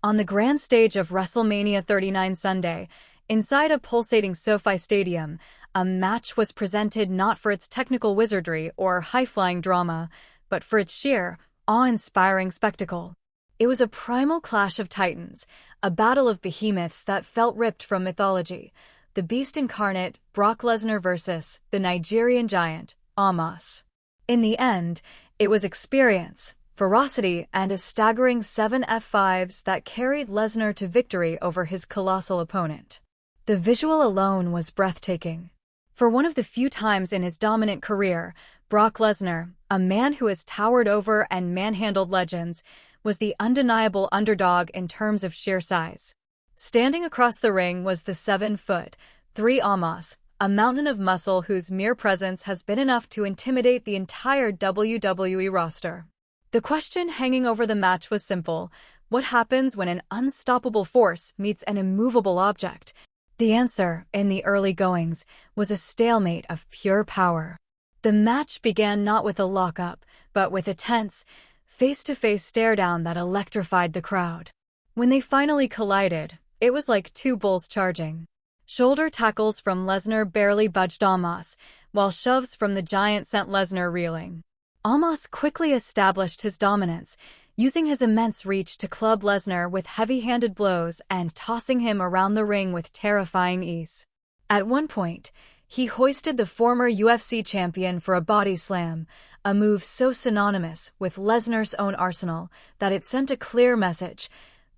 On the grand stage of WrestleMania 39 Sunday, inside a pulsating SoFi Stadium, a match was presented not for its technical wizardry or high-flying drama, but for its sheer, awe-inspiring spectacle. It was a primal clash of titans, a battle of behemoths that felt ripped from mythology. The beast incarnate, Brock Lesnar versus the Nigerian giant, Omos. In the end, it was experience, ferocity, and a staggering 7 F5s that carried Lesnar to victory over his colossal opponent. The visual alone was breathtaking. For one of the few times in his dominant career, Brock Lesnar, a man who has towered over and manhandled legends, was the undeniable underdog in terms of sheer size. Standing across the ring was the 7'3" Omos, a mountain of muscle whose mere presence has been enough to intimidate the entire WWE roster. The question hanging over the match was simple: what happens when an unstoppable force meets an immovable object? The answer, in the early goings, was a stalemate of pure power. The match began not with a lockup, but with a tense, face-to-face stare-down that electrified the crowd. When they finally collided, it was like two bulls charging. Shoulder tackles from Lesnar barely budged Omos, while shoves from the giant sent Lesnar reeling. Omos quickly established his dominance, using his immense reach to club Lesnar with heavy-handed blows and tossing him around the ring with terrifying ease. At one point, he hoisted the former UFC champion for a body slam, a move so synonymous with Lesnar's own arsenal that it sent a clear message: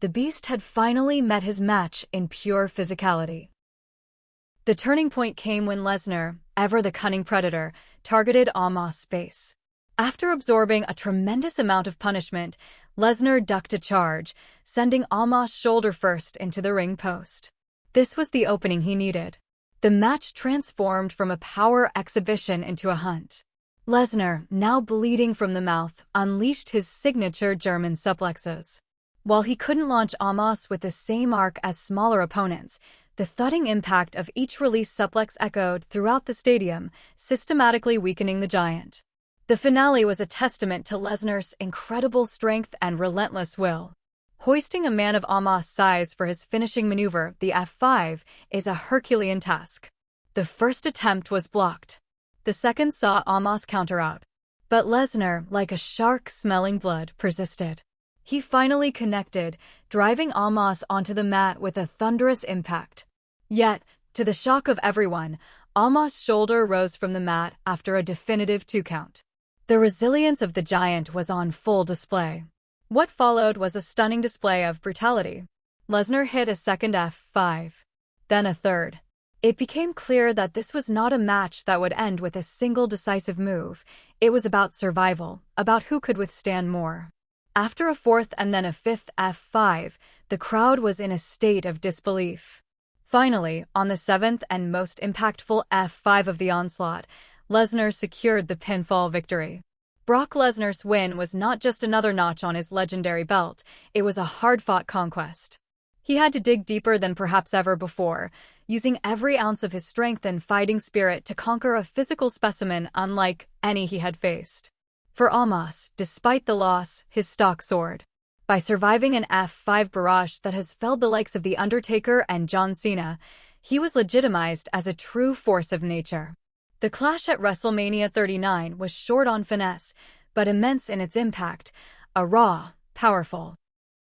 the beast had finally met his match in pure physicality. The turning point came when Lesnar, ever the cunning predator, targeted Omos' face. After absorbing a tremendous amount of punishment, Lesnar ducked a charge, sending Omos shoulder first into the ring post. This was the opening he needed. The match transformed from a power exhibition into a hunt. Lesnar, now bleeding from the mouth, unleashed his signature German suplexes. While he couldn't launch Omos with the same arc as smaller opponents, the thudding impact of each release suplex echoed throughout the stadium, systematically weakening the giant. The finale was a testament to Lesnar's incredible strength and relentless will. Hoisting a man of Omos' size for his finishing maneuver, the F5, is a Herculean task. The first attempt was blocked. The second saw Omos counter out. But Lesnar, like a shark smelling blood, persisted. He finally connected, driving Omos onto the mat with a thunderous impact. Yet, to the shock of everyone, Omos' shoulder rose from the mat after a definitive 2 count. The resilience of the giant was on full display. What followed was a stunning display of brutality. Lesnar hit a second F5, then a third. It became clear that this was not a match that would end with a single decisive move. It was about survival, about who could withstand more. After a fourth and then a fifth F5, the crowd was in a state of disbelief. Finally, on the 7th and most impactful F5 of the onslaught, Lesnar secured the pinfall victory. Brock Lesnar's win was not just another notch on his legendary belt, it was a hard-fought conquest. He had to dig deeper than perhaps ever before, using every ounce of his strength and fighting spirit to conquer a physical specimen unlike any he had faced. For Omos, despite the loss, his stock soared. By surviving an F5 barrage that has felled the likes of The Undertaker and John Cena, he was legitimized as a true force of nature. The clash at WrestleMania 39 was short on finesse, but immense in its impact, a raw, powerful,